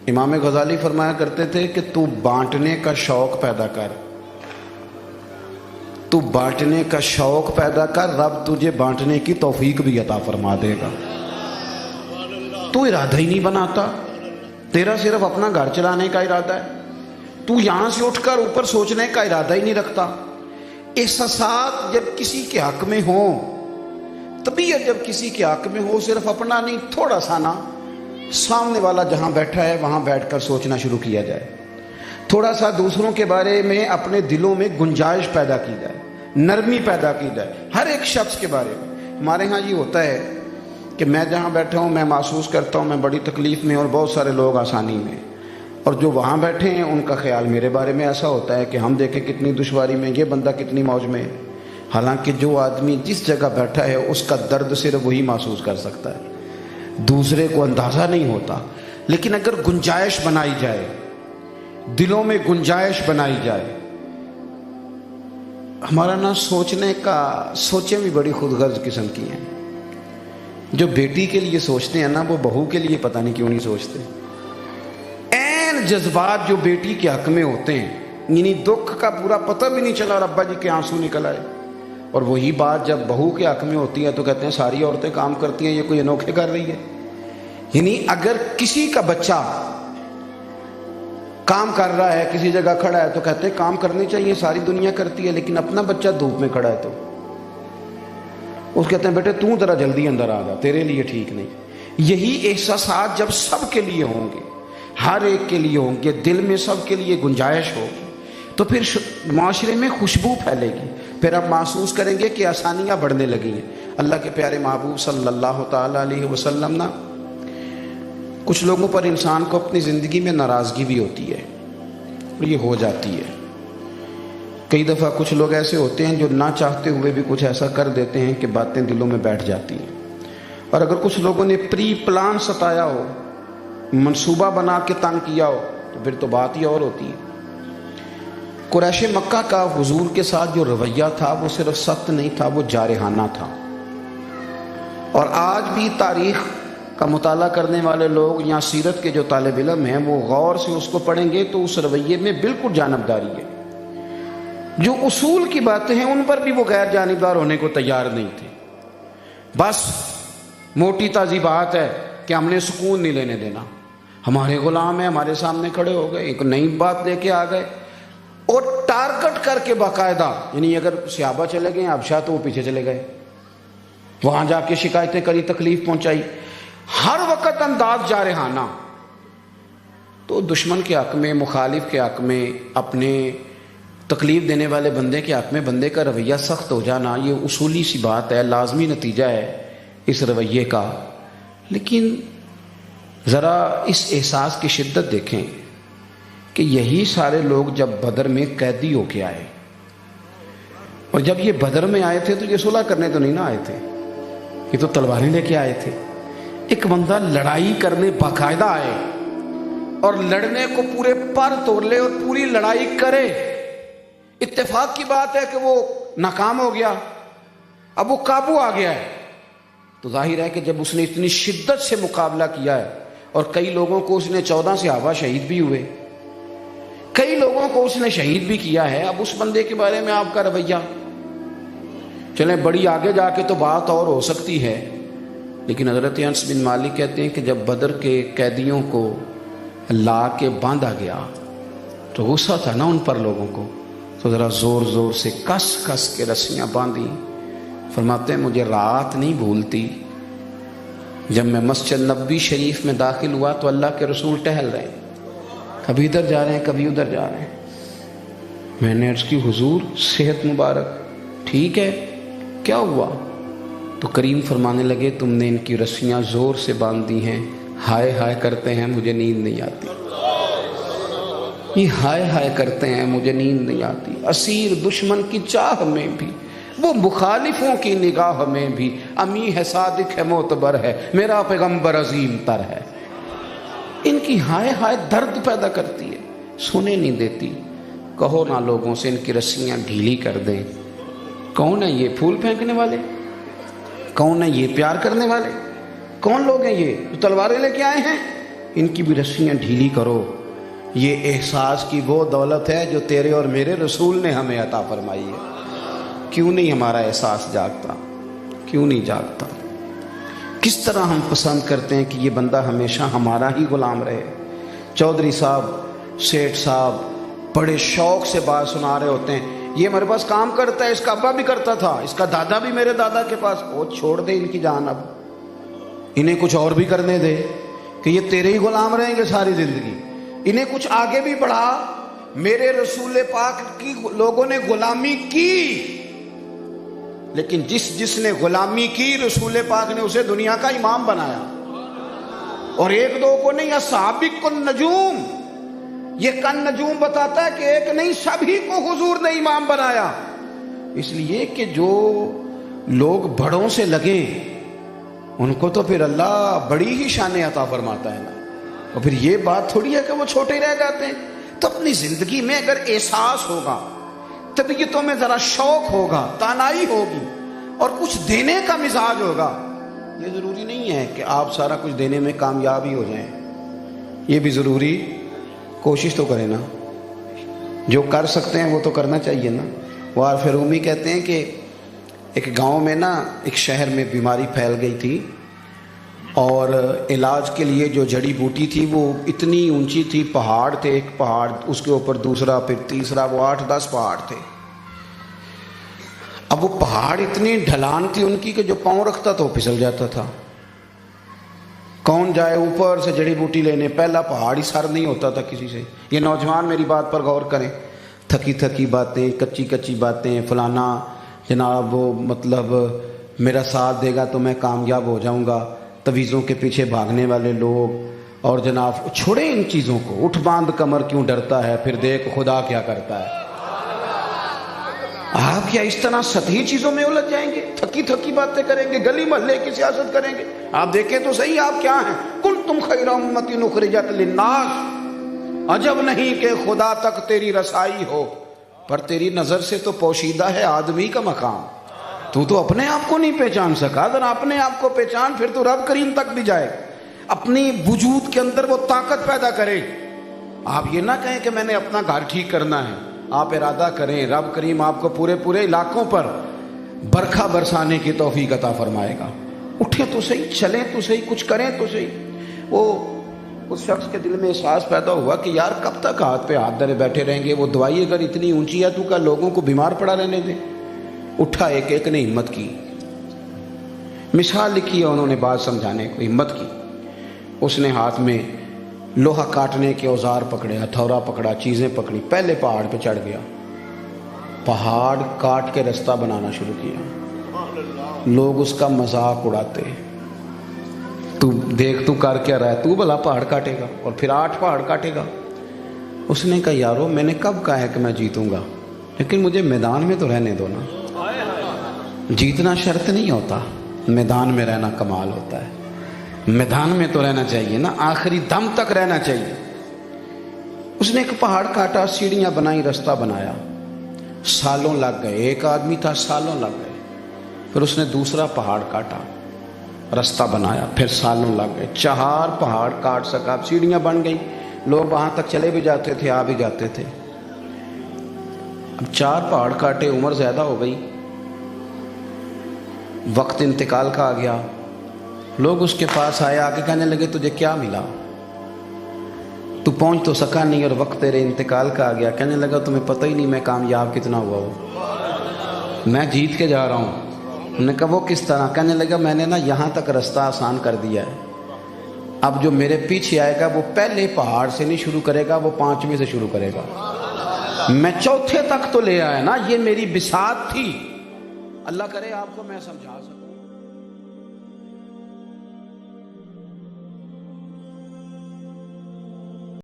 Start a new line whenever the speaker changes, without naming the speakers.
امام غزالی فرمایا کرتے تھے کہ تو بانٹنے کا شوق پیدا کر، تو بانٹنے کا شوق پیدا کر، رب تجھے بانٹنے کی توفیق بھی عطا فرما دے گا۔ تو ارادہ ہی نہیں بناتا، تیرا صرف اپنا گھر چلانے کا ارادہ ہے، تو یہاں سے اٹھ کر اوپر سوچنے کا ارادہ ہی نہیں رکھتا۔ احساسات جب کسی کے حق میں ہوں، طبیعت جب کسی کے حق میں ہو، صرف اپنا نہیں، تھوڑا سا نا سامنے والا جہاں بیٹھا ہے وہاں بیٹھ کر سوچنا شروع کیا جائے، تھوڑا سا دوسروں کے بارے میں اپنے دلوں میں گنجائش پیدا کی جائے، نرمی پیدا کی جائے ہر ایک شخص کے بارے میں۔ ہمارے ہاں یہ ہوتا ہے کہ میں جہاں بیٹھا ہوں میں محسوس کرتا ہوں میں بڑی تکلیف میں اور بہت سارے لوگ آسانی میں، اور جو وہاں بیٹھے ہیں ان کا خیال میرے بارے میں ایسا ہوتا ہے کہ ہم دیکھیں کتنی دشواری میں، یہ بندہ کتنی موج میں ہے، حالانکہ جو آدمی جس جگہ بیٹھا ہے اس کا درد صرف وہی محسوس کر سکتا ہے، دوسرے کو اندازہ نہیں ہوتا۔ لیکن اگر گنجائش بنائی جائے، دلوں میں گنجائش بنائی جائے، ہمارا نا سوچنے کا، سوچیں بھی بڑی خود غرض قسم کی ہیں۔ جو بیٹی کے لیے سوچتے ہیں نا وہ بہو کے لیے پتہ نہیں کیوں نہیں سوچتے۔ عین جذبات جو بیٹی کے حق میں ہوتے ہیں، یعنی دکھ کا پورا پتہ بھی نہیں چلا اور ابا جی کے آنسو نکل آئے، اور وہی بات جب بہو کے حق میں ہوتی ہے تو کہتے ہیں ساری عورتیں کام کرتی ہیں، یہ کوئی انوکھے کر رہی ہے۔ یعنی اگر کسی کا بچہ کام کر رہا ہے، کسی جگہ کھڑا ہے، تو کہتے ہیں کام کرنے چاہیے، ساری دنیا کرتی ہے، لیکن اپنا بچہ دھوپ میں کھڑا ہے تو اس کہتے ہیں بیٹے تو ذرا جلدی اندر آ جا، تیرے لیے ٹھیک نہیں۔ یہی احساسات جب سب کے لیے ہوں گے، ہر ایک کے لیے ہوں گے، دل میں سب کے لیے گنجائش ہوگی، تو پھر معاشرے میں خوشبو پھیلے گی، پھر آپ محسوس کریں گے کہ آسانیاں بڑھنے لگی ہیں۔ اللہ کے پیارے محبوب صلی اللہ تعالیٰ علیہ وسلم نا، کچھ لوگوں پر انسان کو اپنی زندگی میں ناراضگی بھی ہوتی ہے، یہ ہو جاتی ہے۔ کئی دفعہ کچھ لوگ ایسے ہوتے ہیں جو نہ چاہتے ہوئے بھی کچھ ایسا کر دیتے ہیں کہ باتیں دلوں میں بیٹھ جاتی ہیں، اور اگر کچھ لوگوں نے پری پلان ستایا ہو، منصوبہ بنا کے تنگ کیا ہو، تو پھر تو بات ہی اور ہوتی ہے۔ قریش مکہ کا حضور کے ساتھ جو رویہ تھا وہ صرف سخت نہیں تھا، وہ جارحانہ تھا، اور آج بھی تاریخ کا مطالعہ کرنے والے لوگ یا سیرت کے جو طالب علم ہیں وہ غور سے اس کو پڑھیں گے تو اس رویے میں بالکل جانبداری ہے۔ جو اصول کی باتیں ہیں ان پر بھی وہ غیر جانبدار ہونے کو تیار نہیں تھے، بس موٹی تازی بات ہے کہ ہم نے سکون نہیں لینے دینا، ہمارے غلام ہیں، ہمارے سامنے کھڑے ہو گئے، ایک نئی بات لے کے آ گئے، اور ٹارگٹ کر کے باقاعدہ، یعنی اگر صحابہ چلے گئے حبشہ تو وہ پیچھے چلے گئے، وہاں جا کے شکایتیں کری، تکلیف پہنچائی، ہر وقت انداز جارحانہ۔ تو دشمن کے حق میں، مخالف کے حق میں، اپنے تکلیف دینے والے بندے کے حق میں بندے کا رویہ سخت ہو جانا یہ اصولی سی بات ہے، لازمی نتیجہ ہے اس رویے کا۔ لیکن ذرا اس احساس کی شدت دیکھیں کہ یہی سارے لوگ جب بدر میں قیدی ہو کے آئے، اور جب یہ بدر میں آئے تھے تو یہ صلح کرنے تو نہیں نہ آئے تھے، یہ تو تلواریں لے کے آئے تھے۔ ایک بندہ لڑائی کرنے باقاعدہ آئے اور لڑنے کو پورے پر توڑ لے اور پوری لڑائی کرے، اتفاق کی بات ہے کہ وہ ناکام ہو گیا، اب وہ قابو آ گیا ہے، تو ظاہر ہے کہ جب اس نے اتنی شدت سے مقابلہ کیا ہے، اور کئی لوگوں کو اس نے 14 صحابہ شہید بھی ہوئے، کئی لوگوں کو اس نے شہید بھی کیا ہے، اب اس بندے کے بارے میں آپ کا رویہ، چلیں بڑی آگے جا کے تو بات اور ہو سکتی ہے، لیکن حضرت انس بن مالک کہتے ہیں کہ جب بدر کے قیدیوں کو لا کے باندھا گیا تو غصہ تھا نا ان پر لوگوں کو، تو ذرا زور زور سے کس کس کے رسیاں باندھی۔ فرماتے ہیں مجھے رات نہیں بھولتی جب میں مسجد نبوی شریف میں داخل ہوا تو اللہ کے رسول ٹہل رہے ہیں، کبھی ادھر جا رہے ہیں کبھی ادھر جا رہے ہیں۔ میں نے عرض کی حضور صحت مبارک ٹھیک ہے، کیا ہوا؟ تو کریم فرمانے لگے تم نے ان کی رسیاں زور سے باندھ دی ہیں، ہائے ہائے کرتے ہیں مجھے نیند نہیں آتی، یہ ہائے ہائے کرتے ہیں مجھے نیند نہیں آتی، اسیر دشمن کی چاہ میں بھی، وہ مخالفوں کی نگاہ میں بھی، امی ہے صادق ہے معتبر ہے، میرا پیغمبر عظیم تر ہے۔ ان کی ہائے ہائے درد پیدا کرتی ہے، سنے نہیں دیتی۔ کہو نا لوگوں سے ان کی رسیاں ڈھیلی کر دیں۔ کون ہے یہ پھول پھینکنے والے؟ کون ہے یہ پیار کرنے والے؟ کون لوگ ہیں یہ جو تلواریں لے کے آئے ہیں؟ ان کی بھی رسیاں ڈھیلی کرو. یہ احساس کی وہ دولت ہے جو تیرے اور میرے رسول نے ہمیں عطا فرمائی ہے. کیوں نہیں ہمارا احساس جاگتا؟ کیوں نہیں جاگتا؟ کس طرح ہم پسند کرتے ہیں کہ یہ بندہ ہمیشہ ہمارا ہی غلام رہے. چودھری صاحب، سیٹھ صاحب بڑے شوق سے بات سنا رہے ہوتے ہیں، یہ ہمارے پاس کام کرتا ہے، اس کا ابا بھی کرتا تھا، اس کا دادا بھی میرے دادا کے پاس. وہ چھوڑ دے ان کی جان، اب انہیں کچھ اور بھی کرنے دے کہ یہ تیرے ہی غلام رہیں گے ساری زندگی. انہیں کچھ آگے بھی بڑھا. میرے رسول پاک کی لوگوں نے غلامی کی، لیکن جس نے غلامی کی رسول پاک نے اسے دنیا کا امام بنایا. اور ایک دو کو نہیں، السابق النجوم، یہ کن نجوم بتاتا ہے کہ ایک نہیں سبھی کو حضور نے امام بنایا. اس لیے کہ جو لوگ بڑوں سے لگیں ان کو تو پھر اللہ بڑی ہی شان عطا فرماتا ہے نا. اور پھر یہ بات تھوڑی ہے کہ وہ چھوٹے ہی رہ جاتے ہیں. تو اپنی زندگی میں اگر احساس ہوگا، طبیعتوں میں ذرا شوق ہوگا، تانائی ہوگی اور کچھ دینے کا مزاج ہوگا. یہ ضروری نہیں ہے کہ آپ سارا کچھ دینے میں کامیاب ہی ہو جائیں. یہ بھی ضروری کوشش تو کریں نا. جو کر سکتے ہیں وہ تو کرنا چاہیے نا. وارف رومی کہتے ہیں کہ ایک گاؤں میں نا، ایک شہر میں بیماری پھیل گئی تھی، اور علاج کے لیے جو جڑی بوٹی تھی وہ اتنی اونچی تھی. پہاڑ تھے، ایک پہاڑ اس کے اوپر دوسرا، پھر تیسرا، وہ 8-10 پہاڑ تھے. اب وہ پہاڑ اتنی ڈھلان تھی ان کی کہ جو پاؤں رکھتا تو پھسل جاتا تھا. کون جائے اوپر سے جڑی بوٹی لینے؟ پہلا پہاڑ ہی سر نہیں ہوتا تھا کسی سے. یہ نوجوان میری بات پر غور کریں. تھکی تھکی باتیں، کچی کچی باتیں، فلانا جناب وہ مطلب میرا ساتھ دے گا تو میں کامیاب ہو جاؤں گا، تویزوں کے پیچھے بھاگنے والے لوگ. اور جناب چھوڑیں ان چیزوں کو. اٹھ باندھ کمر کیوں ڈرتا ہے، پھر دیکھ خدا کیا کرتا ہے. آپ کیا اس طرح سطحی چیزوں میں الجھ جائیں گے؟ تھکی تھکی باتیں کریں گے، گلی محلے کی سیاست کریں گے. آپ دیکھیں تو صحیح آپ کیا ہیں. کنتم خیر امۃ اخرجت للناس. عجب نہیں کہ خدا تک تیری رسائی ہو، پر تیری نظر سے تو پوشیدہ ہے آدمی کا مقام. تو اپنے آپ کو نہیں پہچان سکا. ذرا اپنے آپ کو پہچان، پھر تو رب کریم تک بھی جائے. اپنی وجود کے اندر وہ طاقت پیدا کرے. آپ یہ نہ کہیں کہ میں نے اپنا گھر ٹھیک کرنا ہے. آپ ارادہ کریں، رب کریم آپ کو پورے علاقوں پر برکھا برسانے کی توفیق عطا فرمائے گا. اٹھیں تو صحیح، چلیں تو صحیح، کچھ کریں تو صحیح. وہ اس شخص کے دل میں احساس پیدا ہوا کہ یار کب تک ہاتھ پہ ہاتھ دھرے بیٹھے رہیں گے. وہ دوائی اگر اتنی اونچی ہے تو کیا لوگوں کو بیمار پڑا رہنے دیں. اٹھا، ایک نے ہمت کی. مثال لکھی ہے انہوں نے بات سمجھانے کو، ہمت کی. اس نے ہاتھ میں لوہا کاٹنے کے اوزار پکڑے، ہتھوڑا پکڑا، چیزیں پکڑی، پہلے پہاڑ پہ چڑھ گیا. پہاڑ کاٹ کے رستہ بنانا شروع کیا. لوگ اس کا مذاق اڑاتے. تو دیکھ تو کر کیا رہا ہے، تو بھلا پہاڑ کاٹے گا، اور پھر 8 پہاڑ کاٹے گا. اس نے کہا یارو میں نے کب کہا ہے کہ میں جیتوں گا، لیکن مجھے میدان میں تو رہنے دو نا. جیتنا شرط نہیں ہوتا، میدان میں رہنا کمال ہوتا ہے. میدان میں تو رہنا چاہیے نا، آخری دم تک رہنا چاہیے. اس نے ایک پہاڑ کاٹا، سیڑھیاں بنائی، رستہ بنایا. سالوں لگ گئے. ایک آدمی تھا، سالوں لگ گئے. پھر اس نے دوسرا پہاڑ کاٹا، رستہ بنایا، پھر سالوں لگ گئے. 4 پہاڑ کاٹ سکا. اب سیڑھیاں بن گئی، لوگ وہاں تک چلے بھی جاتے تھے، آ بھی جاتے تھے. اب 4 پہاڑ کاٹے، عمر زیادہ ہو گئی، وقت انتقال کا آ گیا. لوگ اس کے پاس آئے، آ کے کہنے لگے تجھے کیا ملا، تو پہنچ تو سکا نہیں اور وقت تیرے انتقال کا آ گیا. کہنے لگا تمہیں پتہ ہی نہیں میں کامیاب کتنا ہوا ہوں، میں جیت کے جا رہا ہوں. انہوں نے کہا وہ کس طرح؟ کہنے لگا میں نے نا یہاں تک رستہ آسان کر دیا ہے. اب جو میرے پیچھے آئے گا وہ پہلے پہاڑ سے نہیں شروع کرے گا، وہ 5ویں سے شروع کرے گا. میں 4تھے تک تو لے آیا نا. یہ میری بساط تھی. اللہ کرے آپ کو میں سمجھا سکوں.